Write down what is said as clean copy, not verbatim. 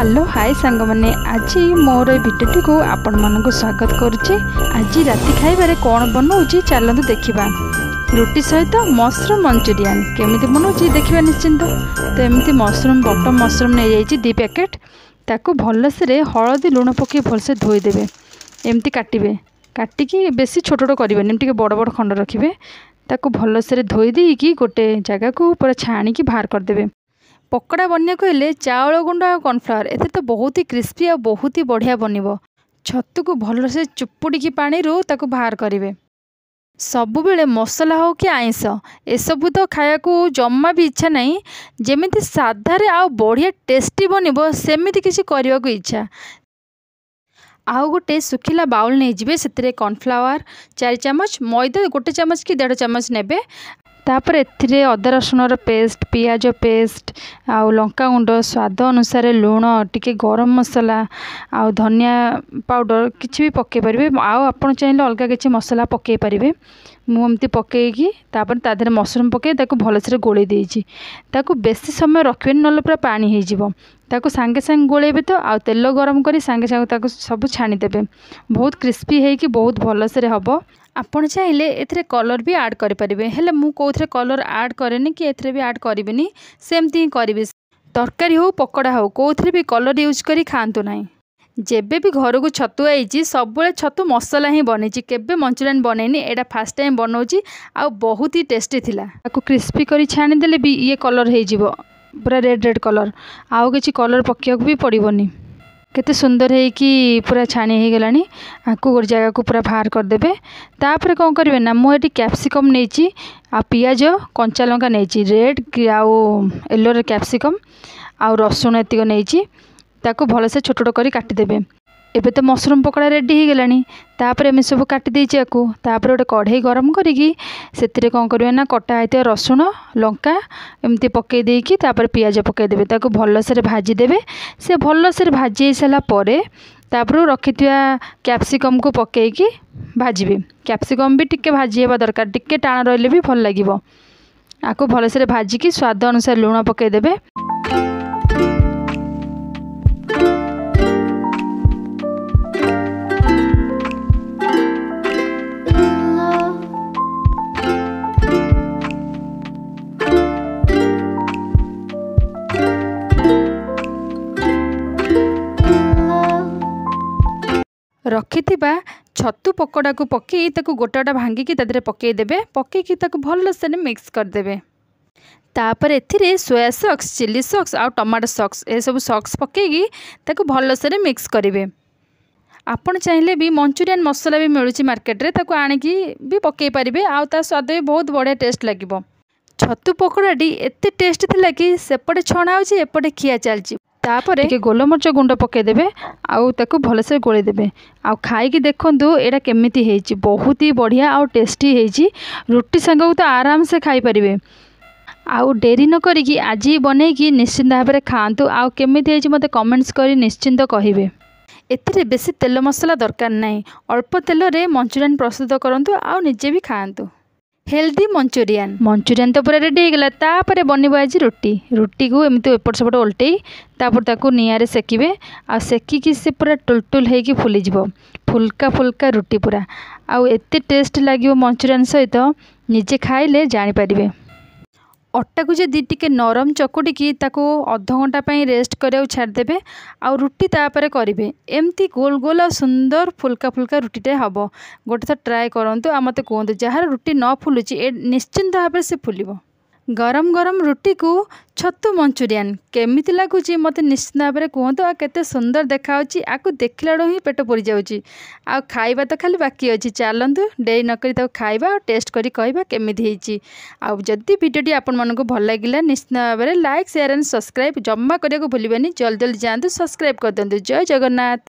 Hello hi सांग मैंने आज मोर भिडियोटी को आपण मानक स्वागत करुचे। आज राति खाइबारे कौन बनाऊँगी चलतु देखा। रुटी सहित मशरूम मंचूरियन केमिति बनाऊँगी देखा निश्चिंत। तो एमती मशरूम बटम मशरूम नहीं जाइए 2 पैकेट ताकू भलसे हलदी लुण पकई भलसे धोईदेवे। एमती काटिबे काटिकी बेसी छोट छोट करेंगे एमती बड़ बड़ खंड रखिए। ताकू भलसे धोई देकी गोटे जगह को पूरा छाणिकी बाहर करदे। पकोड़ा बनने को हेले चाउल गुंड और कॉर्नफ्लावर एथे तो बहुत ही क्रिस्पी और बहुत ही बढ़िया बनिबो। छतु को भलसे चुपुड़ी पानी रू ताकू बाहर करेंगे। सबु बेले मसला हो कि आइंस एसबू तो खाया को जम्मा भी इच्छा नहीं। जेमिति साधारे आ बढ़िया टेस्टी बनिबो सेमिति किसी करने को इच्छा। आउ गोटे सुखिला बाउल नहीं जिबे सेतिरे कॉर्नफ्लावर 4 चमच मैदा 1 चमच कि 1.5 चमच नेबे। तापर एथिरे अदा रसुण पेस्ट पियाज पेस्ट आउ लंका गुंड स्वाद अनुसार लुण टिके गरम मसला आउ धनिया पाउडर किछि भी पके परिबे। आउ आपण चाहिए अलग किछि मसला पके परिबे। मु एमती पकेकी तापर ता देहरे मशरूम पके ताकू भलसे गोले देइछि। ताकू बेसी समय रखिबेनि नले पूरा पानी हो जिवो। ताकू सांगे सांगे गोलेबे तो आउ तेल गरम करी सांगे सांगे ताकू सब छाणी देबे। बहुत क्रिस्पी हेकी बहुत भलसे हबो। आपण चाहिए एथरे कलर भी ऐड करि परिबे हेले मु कोथरे कलर ऐड करेनी कि एथरे भी ऐड करिबेनी सेमती ही करिबे। तरकारी हो पकोड़ा हो कोथरे भी कलर यूज करी खांतु नाही। जेबे भी घर को छतु आईची सब बेले छतु मसला ही बनेची केबे मंचूरियन बनेनी। एटा फर्स्ट टाइम बनौची आ बहुत ही टेस्टी थिला। ताकू क्रिस्पी करी छाणी देले भी ये कलर हे जिवो पूरा रेड रेड कलर। आउ किछि कलर पकिया भी पड़िबोनी। केते सुंदर है कि पूरा छाणी हो गलानी। आपको गोटे जगह को पूरा बाहर करदे। तापर कौन करेंगे ना मुझे कैप्सिकम नहीं आ पियाज कंचा लंका नहीं रेड आउ येलो कैप्सिकम आउ रसुण एतिक नहीं ताकू भलसे छोट छोट करी काटिदेबे। एबे तो मशरूम पकोड़ा रेडी हो गलानी। तापर एम सब काटी देइछि आकू। तापर गोटे कढ़ई गरम करिकी सेतिरे कौन करेंगे ना कटा होइतिबा रसुण लंका एमती पकई देकी तापर पियाज पकई देबे। ताकू भलसे भाजी देबे। से भलसे भाजी सारा परे तापर रखिथिबा कैप्सिकम को पकईकी भाजिबे। कैप्सिकम भी टिके भाजी हेबा दरकार टिके टाण रहिले भी भल लागिबो। आकू भलसे भाजिकी स्वाद अनुसार लुण पकई देबे। रखिथिबा छतु पकोड़ा को पकई ताकू गोटा भांगिकी तादरे पकई देबे। पकईकी ताकू भलसे मिक्स करदेबे। तापर एथिरे सोया सॉक्स चिली सॉक्स आ टमाटो सॉक्स ए सब सॉक्स पकईकी ताकू भलसे मिक्स करेंगे। आपण चाहिए भी मंचूरियन मसला भी मिलूची मार्केट रे ताकू आनिकी भी पकई पारिबे। आ ता स्वाद भी बहुत बढ़िया टेस्ट लागिबो। छतु पकोड़ाटी एते टेस्ट थिला कि सेपटे छणा होची एपटे खिया चलची। तापर के गोलमरिच गुंड पकईदेवे आउ ताकू भलसे गोले देबे। आउ खाइकी देखंतु एटा केमिति हेची बहुत ही बढ़िया आउ टेस्टी हेची। रुटी संग तो आराम से खाई परिबे। आउ डेरी न करिकी आज ही बनेकी निश्चिंत भाव में खातु। आउ केमिति हेची मते कमेंट्स करी निश्चिंत कहिबे। एथिरे बेसी तेल मसला दरकार नहीं। अल्प तेल रे मंचूरियन प्रस्तुत करंतु आउ निजे भी खातु। हेल्दी मंचूरियन तो पूरा रेडी हो गला। तापर बनइबो आज रुटी को एमती एपट सेपट उल्टई तापर ताकू निआरे सेकिबे। आ सेकिकी से पूरा टुलटुल हेकी फुली जिवो फुल्का फुल्का रुटी पूरा। आउ एते टेस्ट लागिवो मंचूरियन सहित निजे खाइले जानि पारिबे। अट्टा को जदि टिके नरम चकुटिकी ताकू अध घंटा पई रेस्ट करिया छाड़देबे। आउ रुटी तापर करिवे एमती गोल गोल सुंदर फुल्का फुल्का रुटीटे हबो। गोटे तो ट्राए करंतु आ मते कहंतु जहार रुटी न फुलुची ए निश्चिंत भाव से फुलिबो। गरम गरम रुटी को छतु मंचूरियन केमिति लागुची मते निश्चिंत भाव में कहंतु। आ केते सुंदर देखाउची आकु देखलाडो ही पेट पुरी जाउची। आ खाइबा तो खाली बाकी अछि। चलंतु डेरी न करी ताकू खाइबा टेस्ट करी कहबा केमिति हेची। आ जदि वीडियोटी आपण मानको भल लागिला निश्चिंत भाव में लाइक शेयर एंड सब्सक्राइब जम्मा करिया को भूलिबेनी। जल्दी जल्दी जांतु सब्सक्राइब कर दियंतु। जय जगन्नाथ।